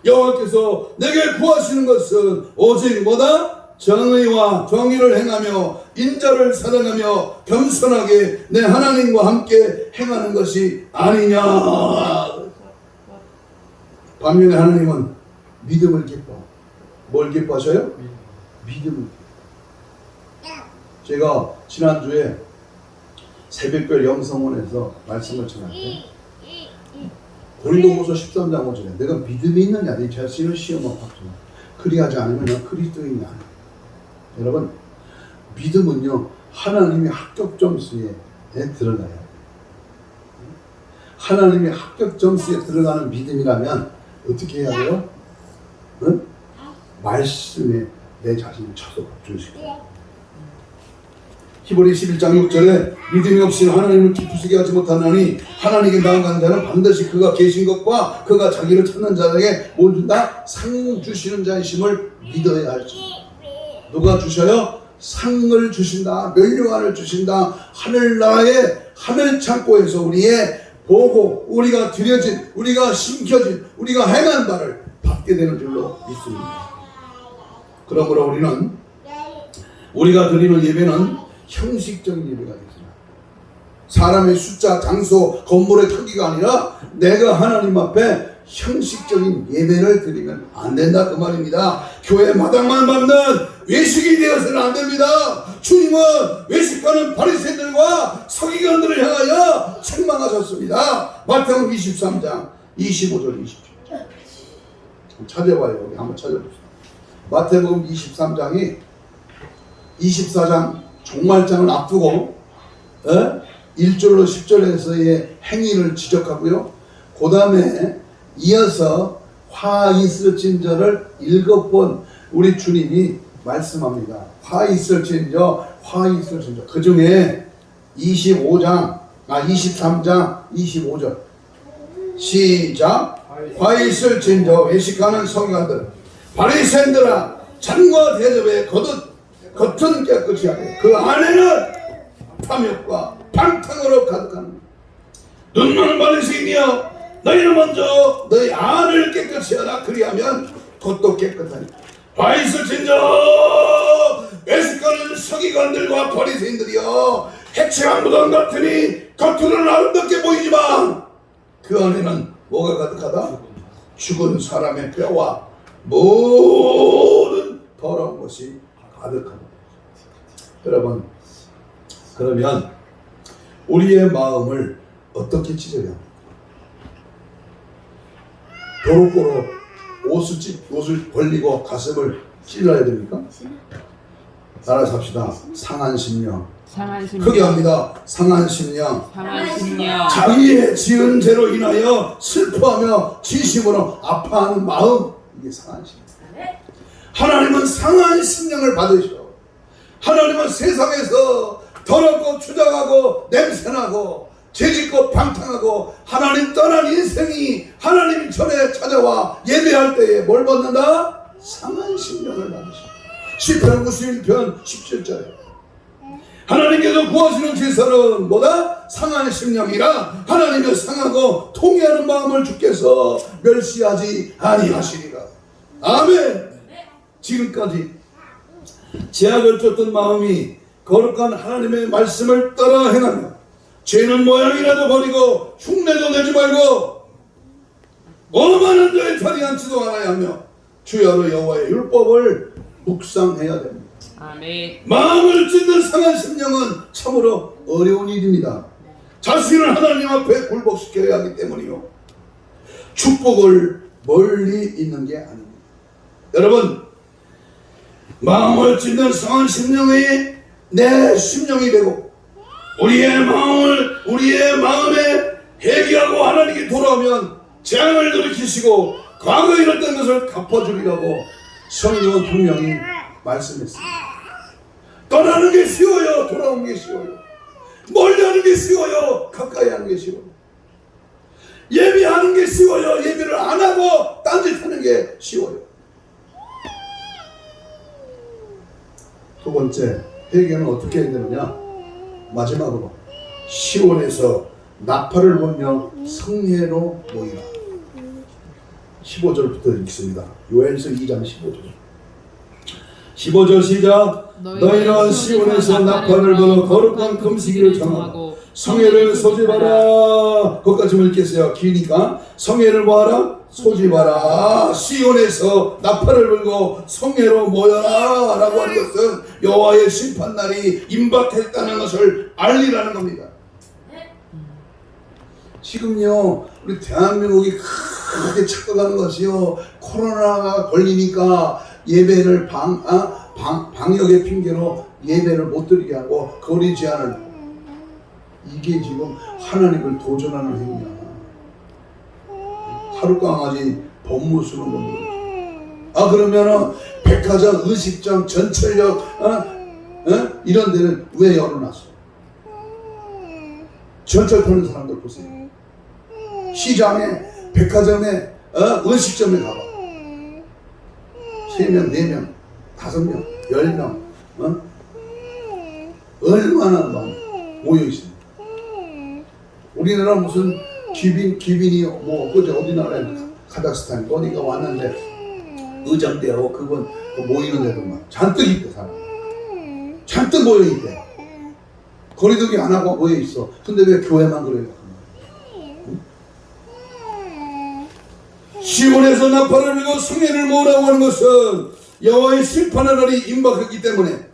여호와께서 내게 구하시는 것은 오직 뭐다? 정의와 정의를 행하며 인자를 사랑하며 겸손하게 내 하나님과 함께 행하는 것이 아니냐. 반면에 하나님은 믿음을 기뻐. 뭘 기뻐하셔요? 믿음을 기뻐. 제가 지난주에 새벽별 영성원에서 말씀을 전할 때 고린도후서 13장 5절에 내가 믿음이 있느냐 네 자신을 시험하고 봤더니 그리하지 않으면 너 그리스도인이 아니야. 여러분 믿음은요 하나님의 합격 점수에 들어가야 돼요. 하나님의 합격 점수에 들어가는 믿음이라면 어떻게 해야 돼요? 응? 말씀에 내 자신을 쳐서 복종시켜요. 히브리 11장 6절에 믿음이 없이 하나님을 기쁘시게 하지 못하나니 하나님께 나아가는 자는 반드시 그가 계신 것과 그가 자기를 찾는 자에게 뭘 준다? 상 주시는 자이심을 믿어야 할지. 누가 주셔요? 상을 주신다. 면류관을 주신다. 하늘나라의 하늘 창고에서 우리의 보고 우리가 드려진 우리가 심겨진 우리가 행한 바를 받게 되는 줄로 믿습니다. 그러므로 우리는 우리가 드리는 예배는 형식적인 예배가 되잖아. 사람의 숫자, 장소, 건물의 크기가 아니라 내가 하나님 앞에 형식적인 예배를 드리면 안 된다 그 말입니다. 교회 마당만 밟는 외식이 되어서는 안 됩니다. 주님은 외식하는 바리새인들과 서기관들을 향하여 책망하셨습니다. 마태복음 23장 25절 27절 찾아봐요. 여기 한번 찾아봅시다. 마태복음 23장이 24장 종말장을 앞두고 1절로 10절에서의 행위를 지적하고요. 그 다음에 이어서 화 있을진저를 7번 우리 주님이 말씀합니다. 화 있을진저, 화 있을진저. 그 중에 23장 25절 시작. 화 있을진저 외식하는 서기관들 바리새인들아 잔과 대접에 겉은 깨끗이 하되 그 안에는 탐욕과 방탕으로 가득합니다. 눈먼 바리새인이여 너희는 먼저 너희 안을 깨끗이 하라. 그리하면 겉도 깨끗하니. 화 있을진저 외식하는 서기관들과 바리새인들이여 해치한 무덤 같으니 겉으로는 아름답게 보이지만 그 안에는 뭐가 가득하다? 죽은 사람의 뼈와 모든 더러운 것이 가득합니다. 여러분 그러면 우리의 마음을 어떻게 찢어야 합니까? 도로고로 옷을 벌리고 가슴을 찔러야 됩니까? 따라서 합시다. 상한 심령. 크게 합니다. 상한 심령. 자기의 지은 죄로 인하여 슬퍼하며 진심으로 아파하는 마음, 이게 상한 심령. 하나님은 상한 심령을 받으셔. 하나님은 세상에서 더럽고 추잡하고 냄새나고 죄짓고 방탕하고 하나님 떠난 인생이 하나님 전에 찾아와 예배할 때에 뭘 받는다? 상한 심령을 받으셔. 시편 91편 17절에 하나님께서 구하시는 제사는 뭐다? 상한 심령이라 하나님을 상하고 통회하는 마음을 주께서 멸시하지 아니하시리라. 아멘. 지금까지 죄악을 쫓던 마음이 거룩한 하나님의 말씀을 따라 행하며 죄는 모양이라도 버리고 흉내도 내지 말고 오만한 자의 자리에 앉지도 않아야 하며 주야로 여호와의 율법을 묵상해야 됩니다. 아멘. 마음을 찢는 상한 심령은 참으로 어려운 일입니다. 자신을 하나님 앞에 굴복시켜야 하기 때문이요. 축복을 멀리 있는 게 아닙니다. 여러분 마음을 찢는 상한 심령이 내 심령이 되고 우리의 마음에 회개하고 하나님께 돌아오면 재앙을 돌이키시고 과거에 일었던 것을 갚아주리라고 성경은 분명히 말씀했습니다. 떠나는 게 쉬워요. 돌아오는 게 쉬워요. 멀리 하는 게 쉬워요. 가까이 하는 게 쉬워요. 예배하는 게 쉬워요. 예배를 안 하고 딴짓하는 게 쉬워요. 두 번째, 회개는 어떻게 해야 되느냐? 마지막으로 시온에서 나팔을 불며 성례로 모이라. 15절부터 읽습니다. 요엘서 2장 15절. 15절 시작. 너희는 시온에서 나팔을 불어 거룩한 금식일을 정하고 성회를 소집하라. 거기까지 읽겠어요. 기니까 성회를 뭐하라? 소집하라. 시온에서 나팔을 불고 성회로 모여라 라고 하는 것은 여호와의 심판날이 임박했다는 것을 알리라는 겁니다. 지금요 우리 대한민국이 크게 착각하는 것이요, 코로나가 걸리니까 예배를 방역의 핑계로 예배를 못 드리게 하고 거리 제한을, 이게 지금 하나님을 도전하는 행위야. 하룻강아지 법무 쓰는 겁니다. 그러면은 백화점, 의식점, 전철역 이런 데는 왜 열어놨어? 전철 타는 사람들 보세요. 시장에, 백화점에, 의식점에 가봐. 3명, 4명, 5명, 10명, 얼마나 많이 모여있습니다. 우리나라 무슨 귀빈이 뭐 그저 어디 나라에 카자흐스탄 어디가 왔는데 의장대하고 그분 모이는 데도 막 잔뜩 있대. 사람 잔뜩 모여있대. 거리두기 안 하고 모여있어. 근데 왜 교회만 그래요? 시온에서 나팔을 불고 성회를 모으라고 하는 것은 여호와의 심판의 날이 임박했기 때문에,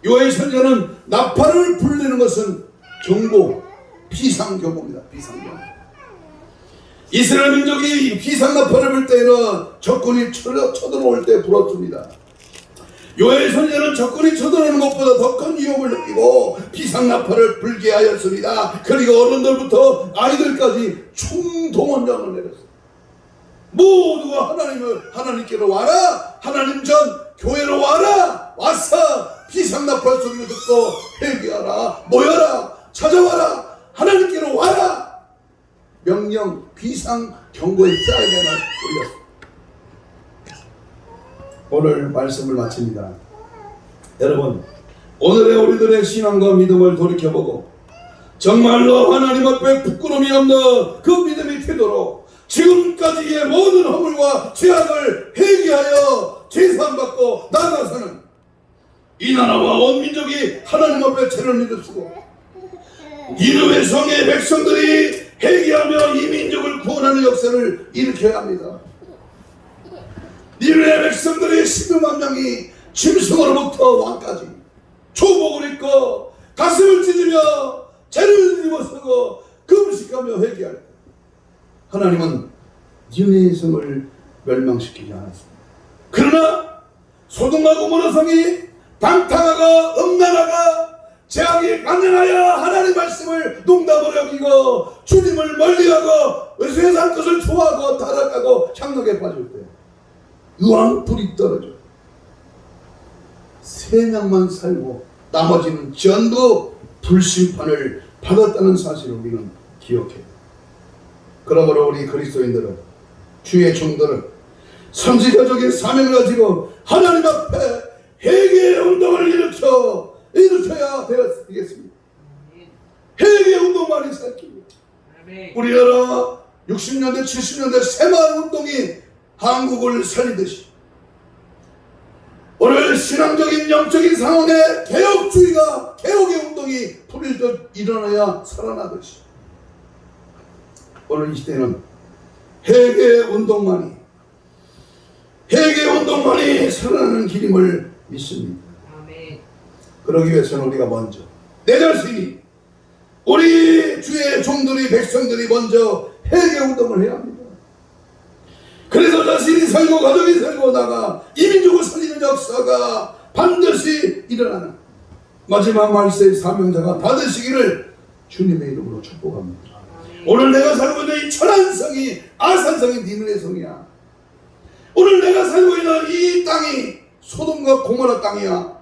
여호와의 선지자는 나팔을 불리는 것은 경고, 비상경보입니다. 비상경보. 이스라엘 민족이 비상나팔을 불 때에는 적군이 쳐들어올 때 불었습니다. 여호와의 선지자는 적군이 쳐들어오는 것보다 더 큰 위협을 느끼고 비상나팔을 불게 하였습니다. 그리고 어른들부터 아이들까지 총동원령을 내렸습니다. 모두가 하나님께로 와라. 하나님 전 교회로 와라. 와서 비상나팔 소리를 듣고 회개하라. 모여라. 찾아와라. 하나님께로 와라. 명령, 비상 경고의 사이렌을 올렸습니다. 오늘 말씀을 마칩니다. 여러분, 오늘의 우리들의 신앙과 믿음을 돌이켜보고 정말로 하나님 앞에 부끄러움이 없는 그 믿음의 태도로 지금까지의 모든 허물과 죄악을 회개하여 제사함받고 나아가서는 이 나라와 온 민족이 하나님 앞에 죄를 믿으시고 니느웨 성의 백성들이 회개하며 이 민족을 구원하는 역사를 일으켜야 합니다. 니느웨 백성들의 12만 명이 짐승으로부터 왕까지 조복을 입고 가슴을 찢으며 죄를 입어서고 금식하며 회개할 때 하나님은 니느웨 성을 멸망시키지 않았습니다. 그러나 소돔과 고모라 성이 방탕하고 음란하고 죄악이 간연하여 하나님 말씀을 농담으로 여기고 주님을 멀리하고 세상 것을 좋아하고 타락하고 향락에 빠질 때 유황 불이 떨어져 3명만 살고 나머지는 전부 불심판을 받았다는 사실을 우리는 기억해요. 그러므로 우리 그리스도인들은, 주의 종들은 선지자적인 사명을 가지고 하나님 앞에 회개의 운동을 일으켜야 되겠습니다. 회개의 운동만이 살깁니다. 우리나라 60년대 70년대 새마을 운동이 한국을 살리듯이 오늘 신앙적인 영적인 상황에 개혁주의가, 개혁의 운동이 불일듯 일어나야 살아나듯이 오늘 이 시대는 회개의 운동만이 살아나는 길임을 믿습니다. 그러기 위해서는 우리가 먼저 내 자신이, 우리 주의 종들이, 백성들이 먼저 회개 운동을 해야 합니다. 그래서 자신이 살고 가족이 살고 나가 이 민족을 살리는 역사가 반드시 일어나는 마지막 말세의 사명자가 받으시기를 주님의 이름으로 축복합니다. 오늘 내가 살고 있는 이 천안성이 아산성이 니느웨 성이야. 오늘 내가 살고 있는 이 땅이 소돔과 고모라 땅이야.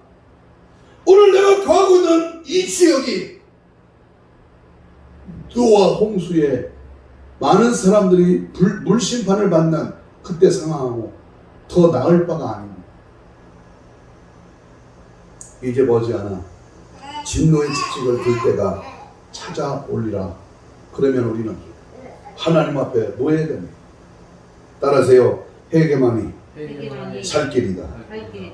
오늘 내가 거하고 있는 이 지역이 노아 홍수의 많은 사람들이 물심판을 받는 그때 상황하고 더 나을 바가 아닙니다. 이제 머지않아 진노의 직직을 들 때가 찾아올리라. 그러면 우리는 하나님 앞에 뭐 해야 됩니까? 따라하세요. 회개만이 살 길이다.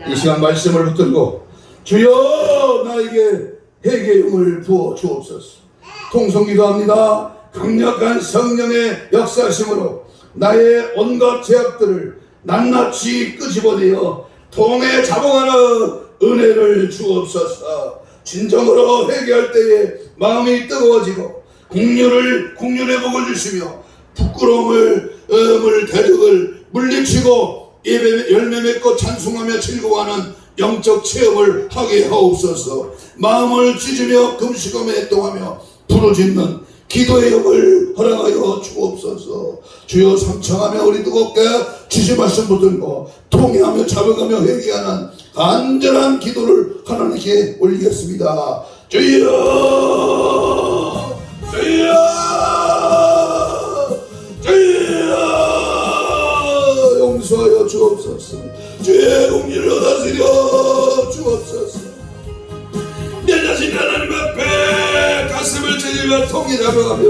이 시간 말씀을 붙들고 주여 나에게 회개의 영을 부어 주옵소서. 통성기도합니다. 강력한 성령의 역사심으로 나의 온갖 죄악들을 낱낱이 끄집어내어 통에 잡아가는 은혜를 주옵소서. 진정으로 회개할 때에 마음이 뜨거워지고 국률의 복을 주시며 부끄러움을 대적을 물리치고 열매 맺고 찬송하며 즐거워하는 영적 체험을 하게 하옵소서. 마음을 찢으며 금식하며 애통하며 부르짖는 기도의 영을 허락하여 주옵소서. 주여 삼창하며 우리 뜨겁게 주신 말씀 붙들고 통회하며 잡아가며 회개하는 간절한 기도를 하나님께 올리겠습니다. 주여 주여 주여 용서하여 주옵소서. 주의 공의를 다스려 주옵소서. 내 자신이 하나님 앞에 가슴을 찢으며 통이 잡아가며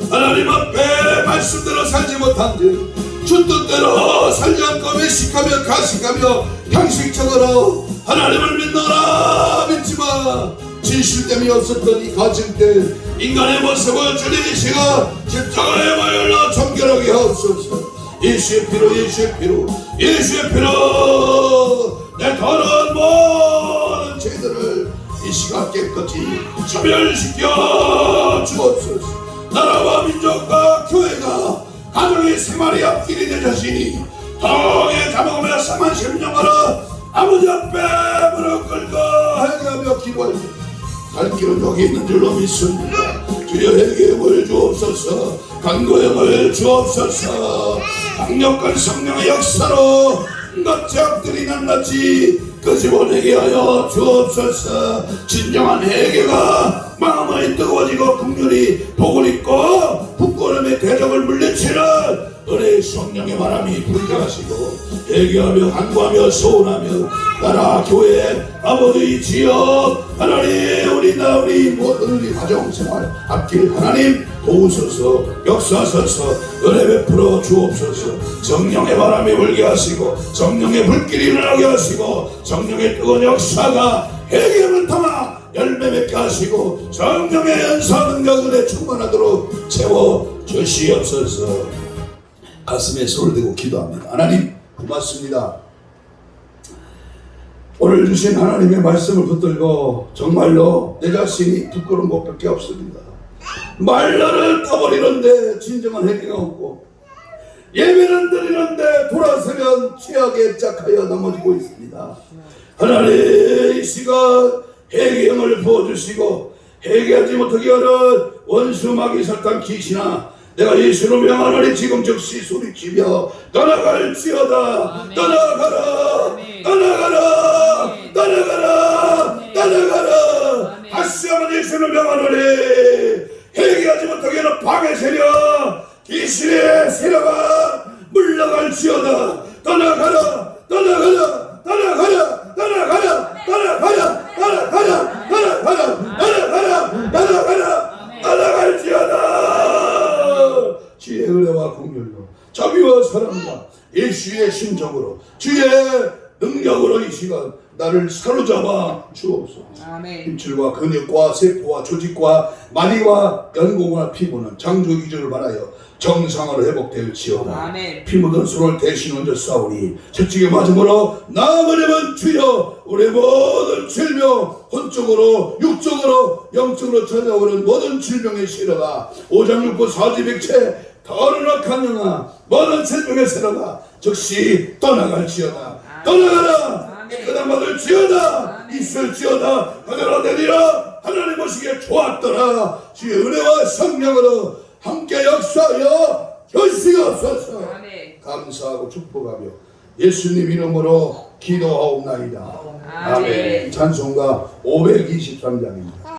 하나님 앞에 말씀대로 살지 못한지 주 뜻대로 살지 않고 외식하며 가식하며 형식적으로 하나님을 믿노라 믿지마 진실됨이 없었던 이 가정 때 인간의 모습을 주님이시가 십자가의 보혈로 정결하게 하옵소서. 예수의 피로 예수의 피로 예수의 피로 내 더러운 모든 죄들을 이 시간 깨끗이 소멸시켜 주옵소서. 나라와 민족과 교회가 가정의 생활의 앞길이 내 자신이 통에 잡아오며 30년간을 아버지 앞에 무릎 꿇고 회개하며 기도할 때 갈 길은 여기 있는 줄로 믿습니다. 주여 회개의 물 주옵소서. 간구의 물 주옵소서. 강력한 성령의 역사로 온갖 죄악들이 낱낱이 끄집어내게 하여 주옵소서. 진정한 회개가 마음이 뜨거워지고 국률이 복을 입고 부끄러움의 대적을 물리치는 은혜의 성령의 바람이 불게 하시고 회개하며 간구하며 소원하며 나라 교회 아버지 지역 하나님 우리 모든 우리 가정생활 앞길 하나님 도우소서. 역사하소서. 은혜 베풀어 주옵소서. 성령의 바람이 불게 하시고 성령의 불길이 일어나게 하시고 성령의 뜨거운 역사가 회개를 통하 열매 맺게 하시고 성령의 연사 능력 은혜 충만하도록 채워 주시옵소서. 가슴에 손을 대고 기도합니다. 하나님 고맙습니다. 오늘 주신 하나님의 말씀을 붙들고 정말로 내 자신이 부끄러운 것밖에 없습니다. 말로는 떠버리는데 진정한 회개가 없고 예배는 드리는데 돌아서면 죄악에 짝하여 넘어지고 있습니다. 하나님 이 시간 회개형을 부어주시고 회개하지 못하게 하는 원수 마귀 사탄 귀신아 내가 예수로 명하노니 지금 즉시 소리치며 떠나갈지어다. 떠나가라 떠나가라 떠나가라 떠나가라. 다시 한번 예수로 명하노니 회개하지 못하게 하는 방해 세력 귀신의 세력아 물러갈지어다. 떠나가라 떠나가라 떠나가라 떠나가라 떠나가라 떠나가라 떠나가라 떠나가라 떠나가라 떠나갈지어다. 주의 은혜와 긍휼로 자비와 사랑과 예수의 심정으로 주의 능력으로 이 시간 나를 사로잡아 주옵소서. 힘줄과 근육과 세포와 조직과 마디와 연골과 피부는 창조기준을 말하여 정상으로 회복되었지어다. 피 묻은 손을 대신 얹어 싸우니 채찍에 맞음으로 나아가려면 주여 우리 모든 질병 혼적으로 육적으로 영적으로 찾아오는 모든 질병의 시러가 오장육부 사지백체 더러나 강령아 모든 질병의 세러가 즉시 떠나갈지어다. 떠나가라. 깨끗한 받을 지어다. 있을지어다. 그대로 내리라. 하나님 보시기에 좋았더라. 주의 은혜와 성령으로 함께 역사하여 주시옵소서. 감사하고 축복하며 예수님 이름으로 기도하옵나이다. 아멘. 찬송가 523장입니다.